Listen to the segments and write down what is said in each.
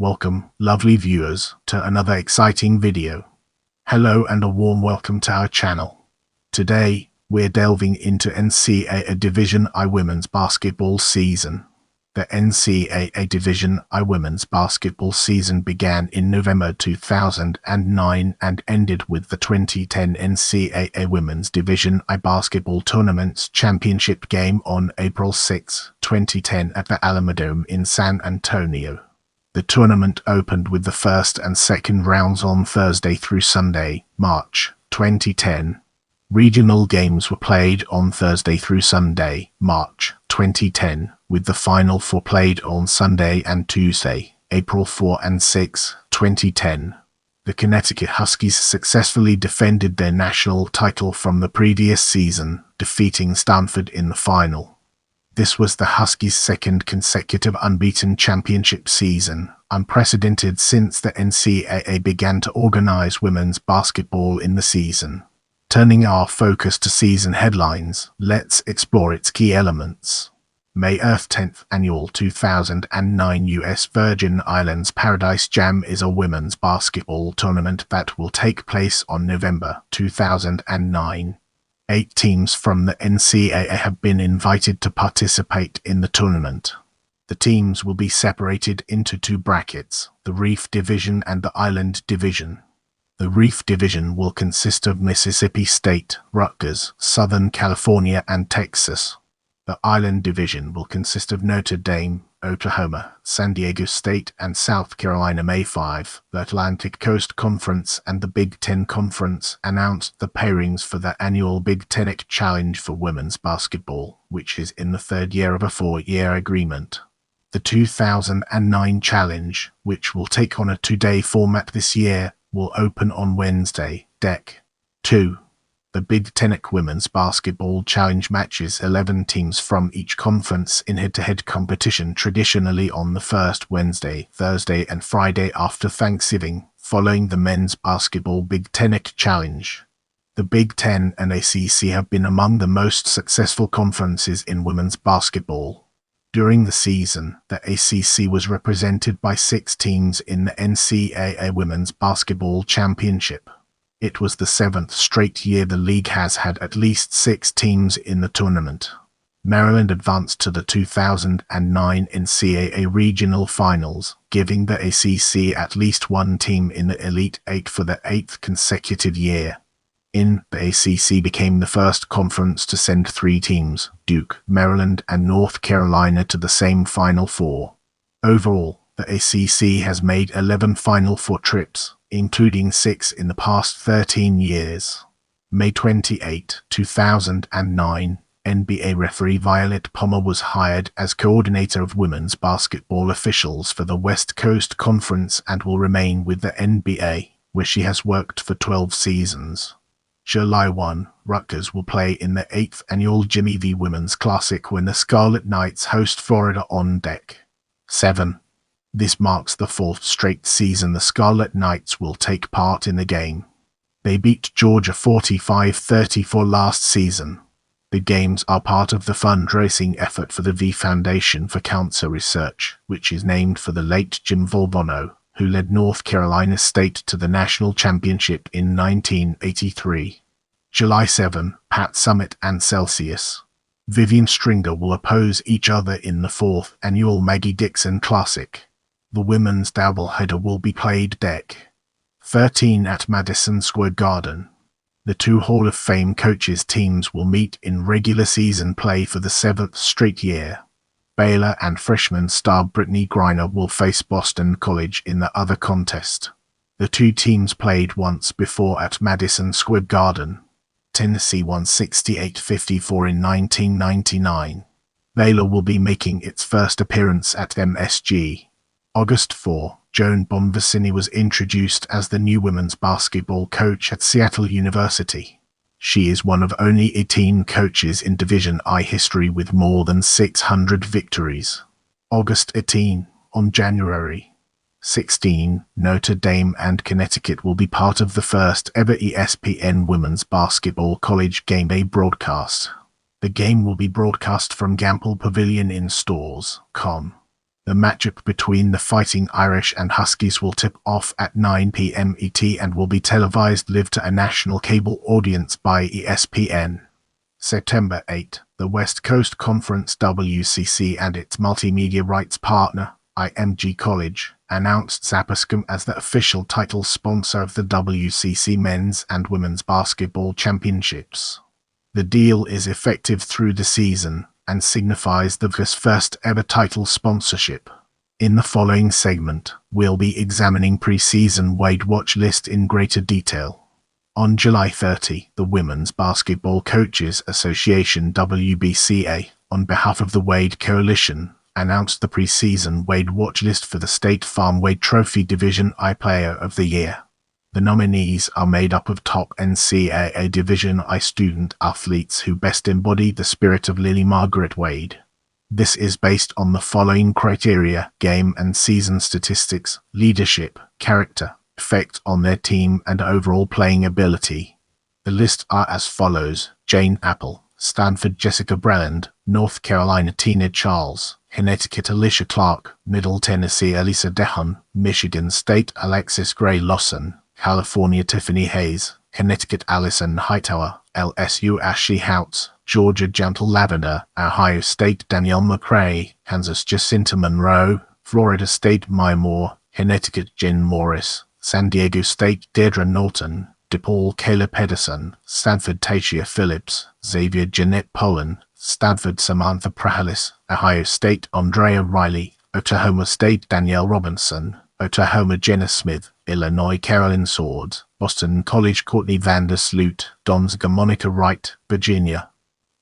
Welcome, lovely viewers, to another exciting video. Hello and a warm welcome to our channel. Today, we're delving into NCAA Division I women's basketball season. The NCAA Division I women's basketball season began in November 2009 and ended with the 2010 NCAA Women's Division I basketball tournament's championship game on April 6, 2010 at the Alamodome in San Antonio. The tournament opened with the first and second rounds on Thursday through Sunday, March 2010. Regional games were played on Thursday through Sunday, March 2010, with the Final Four played on Sunday and Tuesday, April 4 and 6, 2010. The Connecticut Huskies successfully defended their national title from the previous season, defeating Stanford in the final. This was the Huskies' second consecutive unbeaten championship season, unprecedented since the NCAA began to organize women's basketball in the season. Turning our focus to season headlines, let's explore its key elements. May 10th Annual 2009 U.S. Virgin Islands Paradise Jam is a women's basketball tournament that will take place on November 2009. 8 teams from the NCAA have been invited to participate in the tournament. The teams will be separated into 2 brackets, the Reef Division and the Island Division. The Reef Division will consist of Mississippi State, Rutgers, Southern California, and Texas. The Island Division will consist of Notre Dame, Oklahoma, San Diego State, and South Carolina. May 5, the Atlantic Coast Conference and the Big Ten Conference announced the pairings for the annual Big Ten Challenge for women's basketball, which is in the 3rd year of a 4-year agreement. The 2009 Challenge, which will take on a 2-day format this year, will open on Wednesday, Dec. 2. The Big Ten Women's Basketball Challenge matches 11 teams from each conference in head-to-head competition traditionally on the first Wednesday, Thursday and Friday after Thanksgiving, following the Men's Basketball Big Ten Challenge. The Big Ten and ACC have been among the most successful conferences in women's basketball. During the season, the ACC was represented by 6 teams in the NCAA Women's Basketball Championship. It was the 7th straight year the league has had at least 6 teams in the tournament. Maryland advanced to the 2009 NCAA Regional Finals, giving the ACC at least 1 team in the Elite 8 for the 8th consecutive year. The ACC became the first conference to send 3 teams, Duke, Maryland, and North Carolina, to the same Final Four. Overall, the ACC has made 11 Final Four trips, including 6 in the past 13 years. May 28, 2009, NBA referee Violet Palmer was hired as coordinator of women's basketball officials for the West Coast Conference and will remain with the NBA, where she has worked for 12 seasons. July 1, Rutgers will play in the 8th Annual Jimmy V Women's Classic when the Scarlet Knights host Florida on Dec. 7. This marks the 4th straight season the Scarlet Knights will take part in the game. They beat Georgia 45-34 last season. The games are part of the fundraising effort for the V Foundation for Cancer Research, which is named for the late Jim Valvano, who led North Carolina State to the national championship in 1983. July 7, Pat Summitt and Celsius. Vivian Stringer will oppose each other in the 4th Annual Maggie Dixon Classic. The women's doubleheader will be played Dec. 13 at Madison Square Garden. The 2 Hall of Fame coaches teams will meet in regular season play for the 7th straight year. Baylor and freshman star Brittany Griner will face Boston College in the other contest. The 2 teams played once before at Madison Square Garden. Tennessee won 68-54 in 1999. Baylor will be making its first appearance at MSG. August 4, Joan Bonvicini was introduced as the new women's basketball coach at Seattle University. She is one of only 18 coaches in Division I history with more than 600 victories. August 18, on January 16, Notre Dame and Connecticut will be part of the first ever ESPN Women's Basketball College Game Day broadcast. The game will be broadcast from Gampel Pavilion in Stores.com. The matchup between the Fighting Irish and Huskies will tip off at 9 p.m. ET and will be televised live to a national cable audience by ESPN. September 8, the West Coast Conference WCC and its multimedia rights partner, IMG College, announced Zapascom as the official title sponsor of the WCC Men's and Women's Basketball Championships. The deal is effective through the season and signifies the VCA's first ever title sponsorship. In the following segment, we'll be examining pre-season Wade watch list in greater detail. On July 30, the Women's Basketball Coaches Association WBCA, on behalf of the Wade Coalition, announced the pre-season Wade watch list for the State Farm Wade Trophy Division I Player of the Year. The nominees are made up of top NCAA Division I student athletes who best embody the spirit of Lily Margaret Wade. This is based on the following criteria: game and season statistics, leadership, character, effect on their team, and overall playing ability. The list are as follows: Jane Apple, Stanford Jessica Breland, North Carolina Tina Charles, Connecticut Alicia Clark, Middle Tennessee Elisa Dehan, Michigan State Alexis Gray Lawson, California Tiffany Hayes, Connecticut Allison Hightower, LSU Ashley Houts, Georgia Jantel Lavender, Ohio State Danielle McCrae, Kansas Jacinta Monroe, Florida State Maya Moore, Connecticut Jen Morris, San Diego State Deirdre Norton, DePaul Kayla Pedersen, Stanford Tatia Phillips, Xavier Jeanette Poland, Stanford Samantha Prahalis, Ohio State Andrea Riley, Oklahoma State Danielle Robinson, Oklahoma Jenna Smith, Illinois Carolyn Swords, Boston College Courtney Vandersloot, Gonzaga Monica Wright, Virginia.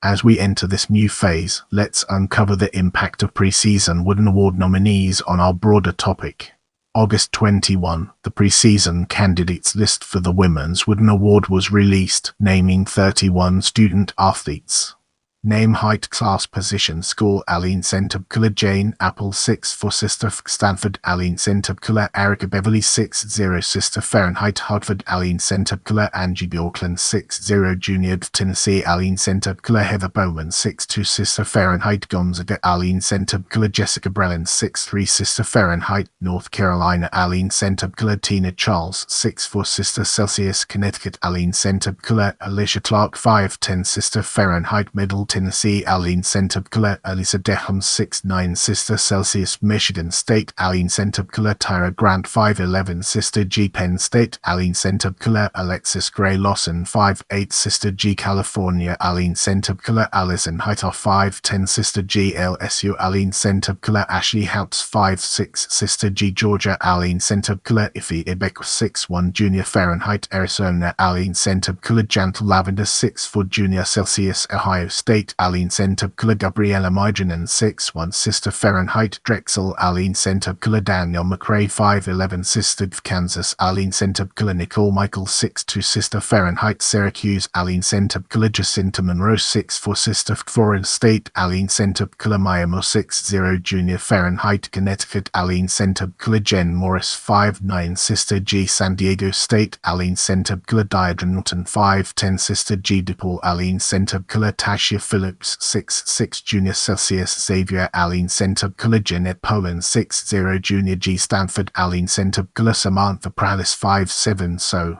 As we enter this new phase, let's uncover the impact of preseason Wooden Award nominees on our broader topic. August 21, the preseason candidates list for the Women's Wooden Award was released, naming 31 student athletes. Name, height, class, position, school: Aline Centubcular, Jane Apple 6'4", sister Stanford; Aline Centubcular, Erica Beverly 6'0", sister Fahrenheit; Hartford; Aline Centubcular, Angie Bjorklund 6'0", junior; Tennessee; Aline Centubcular, Heather Bowman 6'2", sister Fahrenheit; Gonzaga; Aline Centubcular, Jessica Breland 6'3", sister Fahrenheit; North Carolina; Aline Centubcular, Tina Charles 6'4", sister Celsius; Connecticut; Aline Centubcular, Alicia Clark 5'10", sister Fahrenheit; Middle Tennessee; Aline Centubcular, Elisa Dehan 6'9", sister Celsius; Michigan State; Aline Centubcular, Tyra Grant 5'11", sister G; Penn State; Aline Centubcular, Alexis Gray Lawson 5'8", sister G; California; Aline Centubcular, Allison Hightower 5'10", sister G; LSU; Aline Centubcular, Ashley Houts 5'6", sister G; Georgia; Aline Centubcular, Ife Ibeck 6'1", junior; Fahrenheit; Arizona; Aline Centubcular, Jantel Lavender 6'4", junior; Celsius; Ohio State; Aline Centubcular, Gabriella Mijanen 6'1", sister Fahrenheit; Drexel; Aline Centubcular, Danielle McCrae 5'11", sister Kansas; Aline Centubcular, Nicole Michael 6'2", sister Fahrenheit; Syracuse; Aline Centubcular, Jacinta Monroe 6'4", sister Florida State; Aline Centubcular, Miami 6'0", junior; Fahrenheit; Connecticut; Aline Centubcular, Jen Morris 5'9", sister G; San Diego State; Aline Centubcular, Deirdre Norton 5'10", sister G; DePaul; Aline Centubcular, Tatia Phillips 6'6", junior; Celsius; Xavier; Aline Centubcular, Jeanette Poland 6'0", junior; G; Stanford; Aline Centubcular, Samantha Prahalis 5'7", so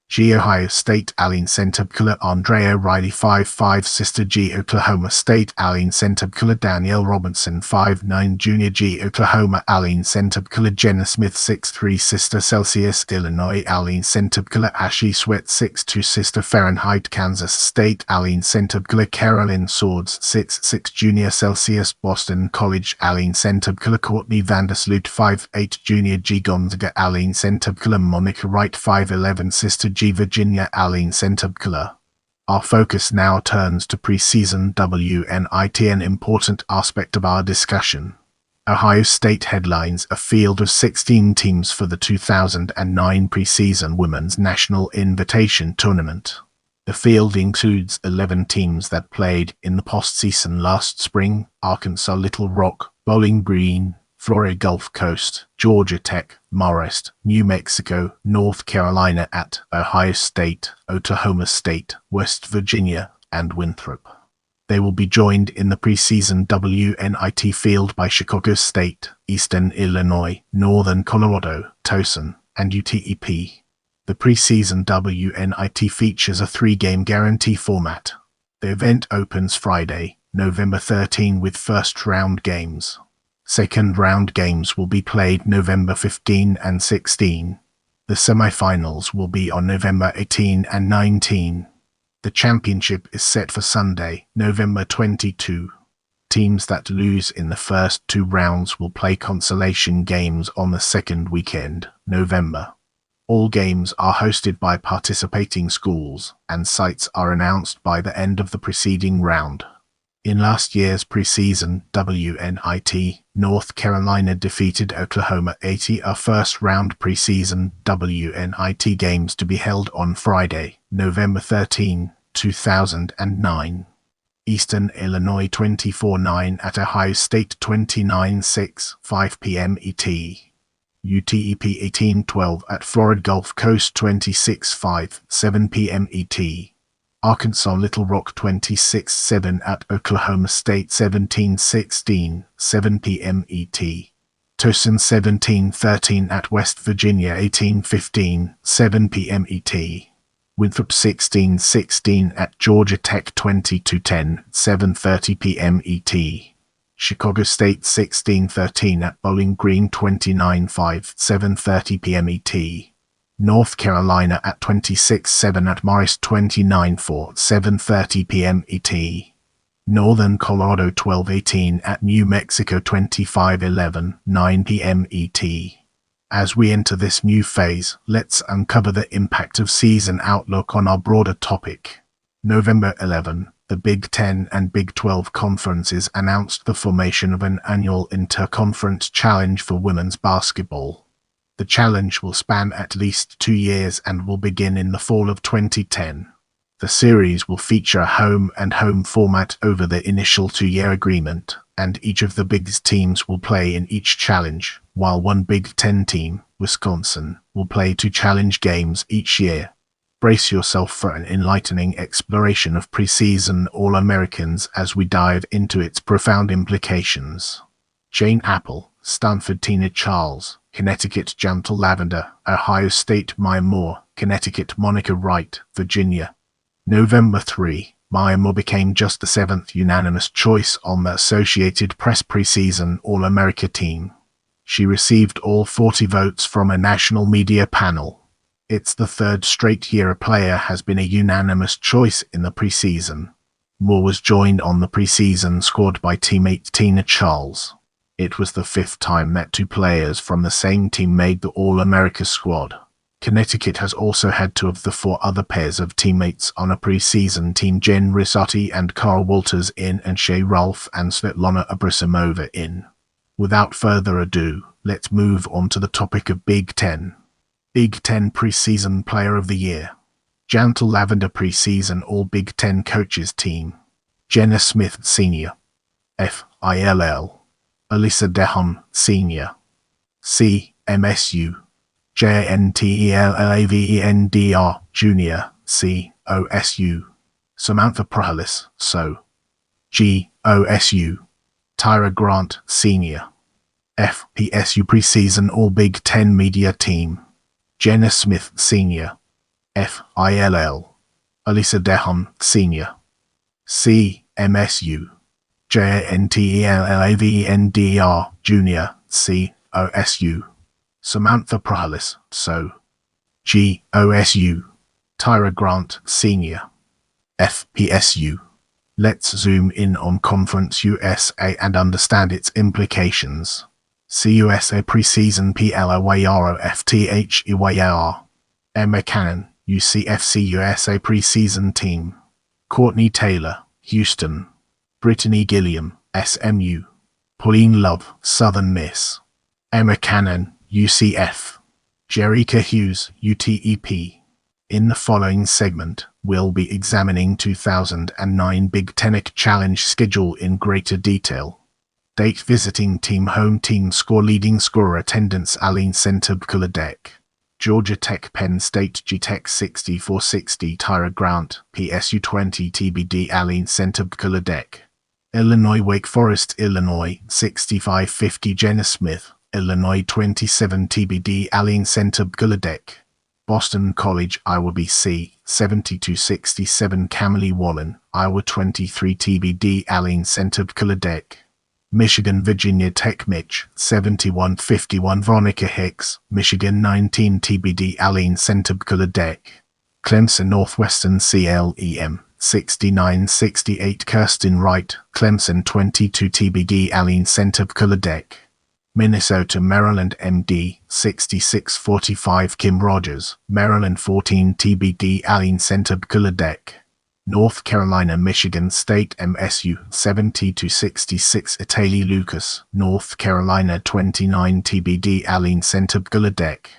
G; Ohio State; Aline Centubcular, Andrea Riley 5'5", sister G; Oklahoma State; Aline Centubcular, Danielle Robinson 5'9", junior; G; Oklahoma; Aline Centubcular, Jenna Smith 6'3", sister Celsius; Illinois; Aline Centubcular, Ashley Sweat 6'2", sister Fahrenheit; Kansas State; Aline Centubcular, Carolyn Swords 6'6", junior; Celsius; Boston College; Aline Centubcular, Courtney Vandersloot 5'8", junior; G; Gonzaga; Aline Centubcular, Monica Wright 5'11", sister G; Virginia; Aline Centubcular. Our focus now turns to preseason WNIT, an important aspect of our discussion. Ohio State headlines a field of 16 teams for the 2009 preseason Women's National Invitation Tournament. The field includes 11 teams that played in the postseason last spring: Arkansas Little Rock, Bowling Green, Florida Gulf Coast, Georgia Tech, Marist, New Mexico, North Carolina at Ohio State, Oklahoma State, West Virginia, and Winthrop. They will be joined in the preseason WNIT field by Chicago State, Eastern Illinois, Northern Colorado, Towson, and UTEP. The preseason WNIT features a 3-game guarantee format. The event opens Friday, November 13 with first-round games. Second-round games will be played November 15 and 16. The semifinals will be on November 18 and 19. The championship is set for Sunday, November 22. Teams that lose in the first 2 rounds will play consolation games on the second weekend, November. All games are hosted by participating schools, and sites are announced by the end of the preceding round. In last year's preseason WNIT, North Carolina defeated Oklahoma 80. Our first-round preseason WNIT games to be held on Friday, November 13, 2009. Eastern Illinois 24-9 at Ohio State 29-6, 5 p.m. ET. UTEP 18-12 at Florida Gulf Coast 26-5, 7 p.m. ET. Arkansas Little Rock 26-7 at Oklahoma State 17-16, 7 p.m. ET. Towson 17-13 at West Virginia 18-15, 7 p.m. ET. Winthrop 16-16 at Georgia Tech 20-10, 7:30 p.m. ET. Chicago State 16-13 at Bowling Green 29-5, 7:30 p.m. ET. North Carolina at 26-7 at Morris 29-4, 7:30 p.m. ET. Northern Colorado 12-18 at New Mexico 25-11, 9 p.m. ET. As we enter this new phase, let's uncover the impact of season outlook on our broader topic. November 11, the Big Ten and Big 12 conferences announced the formation of an annual interconference challenge for women's basketball. The challenge will span at least 2 years and will begin in the fall of 2010. The series will feature a home-and-home format over the initial 2-year agreement, and each of the Big teams will play in each challenge, while one Big Ten team, Wisconsin, will play 2 challenge games each year. Brace yourself for an enlightening exploration of preseason All-Americans as we dive into its profound implications. Jane Apple, Stanford Tina Charles, Connecticut Jantel Lavender, Ohio State Maya Moore, Connecticut Monica Wright, Virginia. November 3, Maya Moore became just the 7th unanimous choice on the Associated Press preseason All-America team. She received all 40 votes from a national media panel. It's the 3rd straight year a player has been a unanimous choice in the preseason. Moore was joined on the preseason squad by teammate Tina Charles. It was the 5th time that 2 players from the same team made the All-America squad. Connecticut has also had 2 of the 4 other pairs of teammates on a preseason team, Jen Risati and Carl Walters in, and Shea Ralph and Svetlana Abrasimova in. Without further ado, let's move on to the topic of Big Ten. Big Ten Preseason Player of the Year. Jantel Lavender Preseason All-Big Ten Coaches Team. Jenna Smith Sr. FILL. Alyssa Dehon Sr. CMSU. JANTELLAVENDR Jr. COSU. Samantha Prahalis GOSU. Tyra Grant Sr. FPSU Preseason All-Big Ten Media Team. Jenna Smith Sr. FILL. Alyssa Dehon Sr. CMSU. JANTELLAVENDR Jr. COSU. Samantha Prahalis GOSU. Tyra Grant Sr. FPSU. Let's zoom in on Conference USA and understand its implications. CUSA Preseason PLAYROFTHEYAR. Emma Cannon, UCFC USA Preseason Team. Courtney Taylor, Houston. Brittany Gilliam, SMU. Pauline Love, Southern Miss. Emma Cannon, UCF. Jerica Hughes, UTEP. In the following segment, we'll be examining 2009 Big Ten Challenge schedule in greater detail. Date: visiting team, home team, score, leading scorer, attendance, Aline Center, Kuladek. Georgia Tech, Penn State, G-Tech 6460, Tyra Grant, PSU 20 TBD, Allen Center, Deck. Illinois, Wake Forest, Illinois 6550, Jenna Smith, Illinois 27 TBD, Allen Center, Deck. Boston College, Iowa, BC 7267, Camille Wallen, Iowa 23 TBD, Allen Center, Deck. Michigan, Virginia Tech, Mitch 7151, Veronica Hicks, Michigan 19 TBD, Allen Center, Deck. Clemson, Northwestern, CLEM 6968, Kirsten Wright, Clemson 22 TBD, Allen Center, Deck. Minnesota, Maryland, MD 6645, Kim Rogers, Maryland 14 TBD, Allen Center, Deck. North Carolina, Michigan State, MSU 70-66, Italy Lucas, North Carolina 29 TBD, Allen Center, Deck.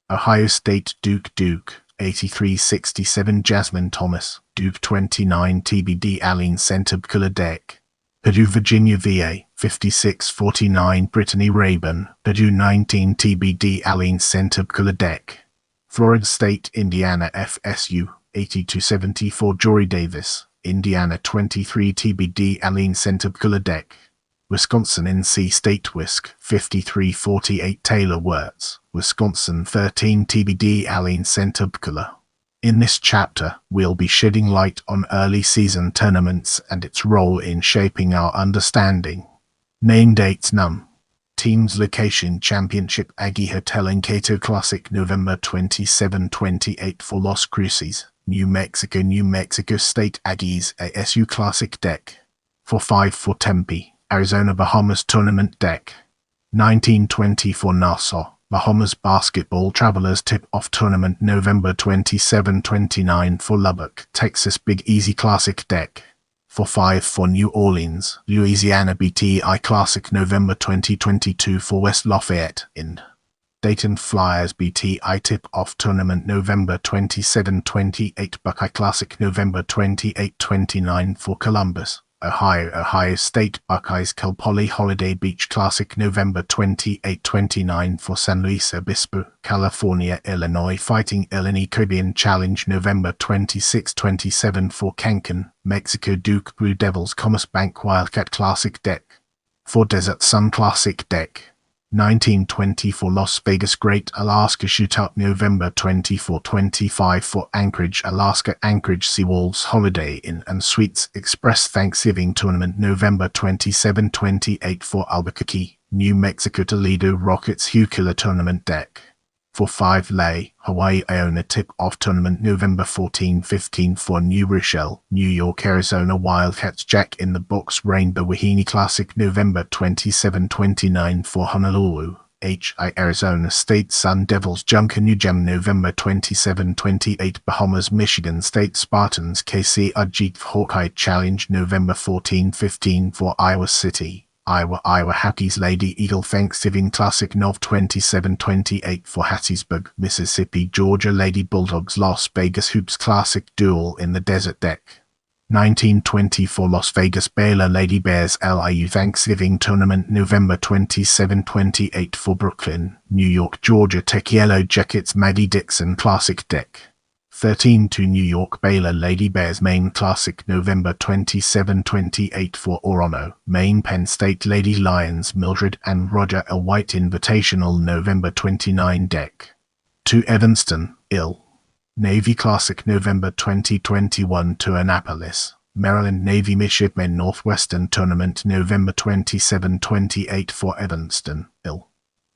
Ohio State, Duke 8367, Jasmine Thomas, Duke 29 TBD, Allen Center, Deck. Purdue, Virginia, VA 5649, Brittany Rayburn, Purdue 19 TBD, Allen Center, Deck. Florida State, Indiana, FSU 8274, Jory Davis, Indiana 23 TBD, Allen Center, Deck. Wisconsin, NC State, Wisc 5348, Taylor Wirtz, Wisconsin 13 TBD, Allen Center, In this chapter, we'll be shedding light on early season tournaments and its role in shaping our understanding. Name dates num. Teams location Championship Aggie Hotel in Cato Classic November 27-28 for Las Cruces, New Mexico. New Mexico State Aggies ASU Classic Deck. 4-5 for Tempe, Arizona Bahamas Tournament Deck. 1920 for Nassau, Bahamas Basketball Travelers Tip-Off Tournament November 27-29 for Lubbock, Texas Big Easy Classic Deck. 4-5 for New Orleans, Louisiana BTI Classic November 2022 for West Lafayette, Ind. Dayton Flyers BTI Tip-Off Tournament November 27-28 Buckeye Classic November 28-29 for Columbus, Ohio. Ohio State Buckeyes Cal Poly Holiday Beach Classic November 28-29 for San Luis Obispo, California. Illinois Fighting Illini Caribbean Challenge November 26-27 for Cancun, Mexico. Duke Blue Devils Commerce Bank Wildcat Classic Deck. For Desert Sun Classic Deck. 1920 for Las Vegas Great Alaska Shootout November 24-25 for Anchorage, Alaska. Anchorage Seawolves Holiday Inn and Suites Express Thanksgiving Tournament November 27-28 for Albuquerque, New Mexico. Toledo Rockets Hucula Tournament Deck. 4-5 Lay, Hawaii. Iona Tip-Off Tournament November 14-15 for New Rochelle, New York. Arizona Wildcats Jack in the Box Rainbow Wahine Classic November 27-29 for Honolulu, HI. Arizona State Sun Devils Junker New Gem November 27-28 Bahamas. Michigan State Spartans KC Ajit Hawkeye Challenge November 14-15 for Iowa City, Iowa. Iowa Hokies Lady Eagle Thanksgiving Classic Nov 27-28 for Hattiesburg, Mississippi. Georgia Lady Bulldogs Las Vegas Hoops Classic Duel in the Desert Deck. 1920 for Las Vegas Baylor Lady Bears LIU Thanksgiving Tournament November 27-28 for Brooklyn, New York. Georgia Tech Yellow Jackets Maggie Dixon Classic Deck. 13 to New York Baylor Lady Bears Maine Classic November 27-28 for Orono, Maine. Penn State Lady Lions Mildred and Roger L. White Invitational November 29 Deck. To Evanston, Ill. Navy Classic November 2021 to Annapolis, Maryland. Navy Midshipmen Northwestern Tournament November 27-28 for Evanston, Ill.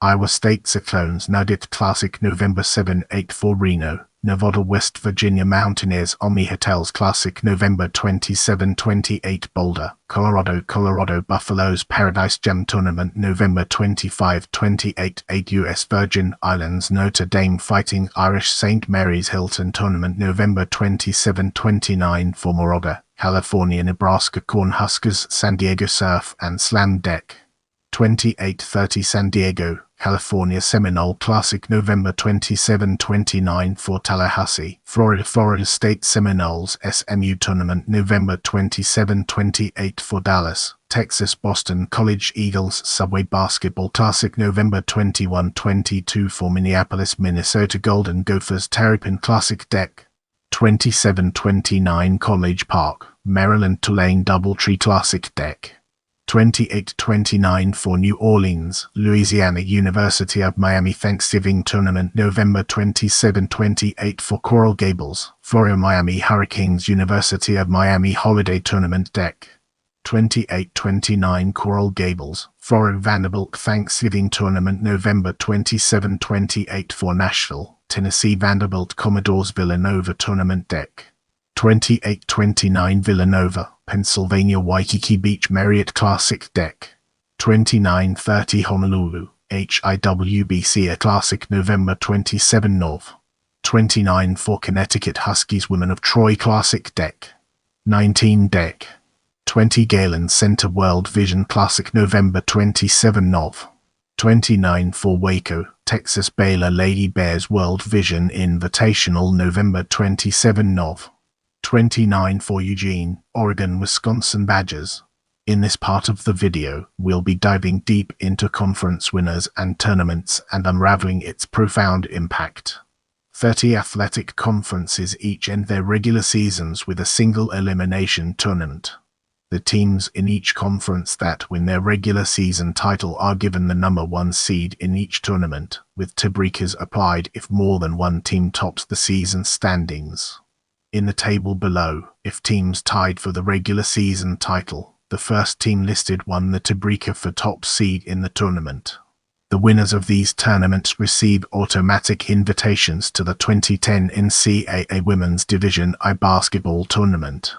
Iowa State Cyclones Nugget Classic November 7-8 for Reno, Nevada. West Virginia Mountaineers Omni Hotels Classic November 27-28 Boulder, Colorado. Colorado Buffaloes Paradise Jam Tournament November 25-28 8 U.S. Virgin Islands Notre Dame Fighting Irish St. Mary's Hilton Tournament November 27-29 for Moroga, California. Nebraska Cornhuskers San Diego Surf and Slam Deck. 28-30 San Diego, California. Seminole Classic November 27-29 for Tallahassee, Florida. Florida State Seminoles SMU Tournament November 27-28 for Dallas, Texas Boston College Eagles Subway Basketball Classic November 21-22 for Minneapolis Minnesota Golden Gophers Terrapin Classic Deck 27-29 College Park Maryland Tulane Doubletree Classic Deck 28-29 for New Orleans, Louisiana University of Miami Thanksgiving Tournament November 27-28 for Coral Gables, Florida Miami Hurricanes University of Miami Holiday Tournament Deck 28-29 Coral Gables, Florida Vanderbilt Thanksgiving Tournament November 27-28 for Nashville, Tennessee Vanderbilt Commodores Villanova Tournament Deck 28-29 Villanova, Pennsylvania Waikiki Beach Marriott Classic Deck 29-30 Honolulu, HIWBC Classic November 27 North 29 for Connecticut Huskies Women of Troy Classic Deck 19 Deck 20 Galen Center World Vision Classic November 27 North 29 for Waco, Texas Baylor Lady Bears World Vision Invitational November 27 North 29 for Eugene, Oregon Wisconsin Badgers. In this part of the video, we'll be diving deep into conference winners and tournaments and unraveling its profound impact. 30 athletic conferences each end their regular seasons with a single elimination tournament. The teams in each conference that win their regular season title are given the number 1 seed in each tournament, with tiebreakers applied if more than one team tops the season standings. In the table below, if teams tied for the regular season title, the first team listed won the tiebreaker for top seed in the tournament. The winners of these tournaments receive automatic invitations to the 2010 NCAA Women's Division I basketball tournament.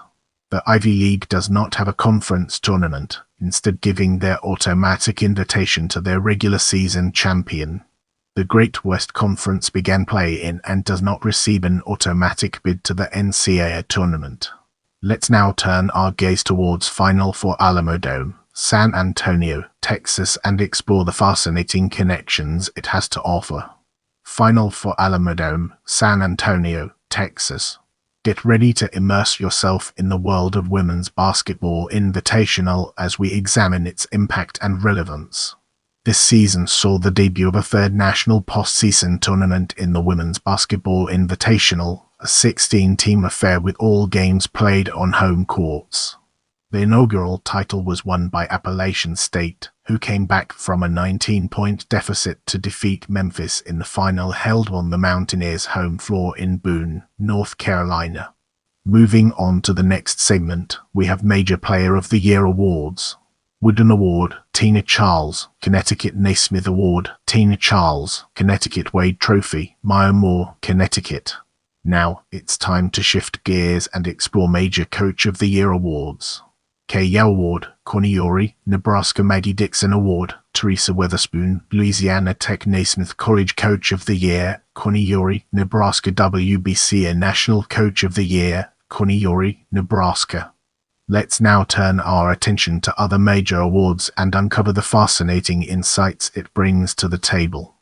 The Ivy League does not have a conference tournament, instead giving their automatic invitation to their regular season champion. The Great West Conference began play in and does not receive an automatic bid to the NCAA tournament. Let's now turn our gaze towards Final for Alamodome, San Antonio, Texas, and explore the fascinating connections it has to offer. Final for Alamodome, San Antonio, Texas. Get ready to immerse yourself in the world of women's basketball invitational as we examine its impact and relevance. This season saw the debut of a third national postseason tournament in the Women's Basketball Invitational, a 16-team affair with all games played on home courts. The inaugural title was won by Appalachian State, who came back from a 19-point deficit to defeat Memphis in the final held on the Mountaineers' home floor in Boone, North Carolina. Moving on to the next segment, we have Major Player of the Year awards. Wooden Award, Tina Charles, Connecticut Naismith Award, Tina Charles, Connecticut Wade Trophy, Maya Moore, Connecticut. Now, it's time to shift gears and explore Major Coach of the Year awards. K.Y. Award, Connie Uri, Nebraska Maggie Dixon Award, Teresa Weatherspoon, Louisiana Tech Naismith College Coach of the Year, Connie Uri, Nebraska WBCA National Coach of the Year, Connie Uri, Nebraska. Let's now turn our attention to other major awards and uncover the fascinating insights it brings to the table.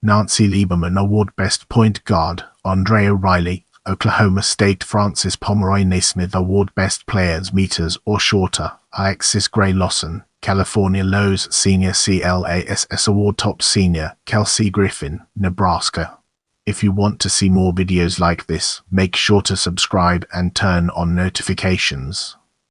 Nancy Lieberman Award Best Point Guard, Andre O'Reilly, Oklahoma State Francis Pomeroy Naismith Award Best Players Meters or Shorter, Alexis Gray Lawson, California Lowe's Senior CLASS Award Top Senior, Kelsey Griffin, Nebraska. If you want to see more videos like this, make sure to subscribe and turn on notifications.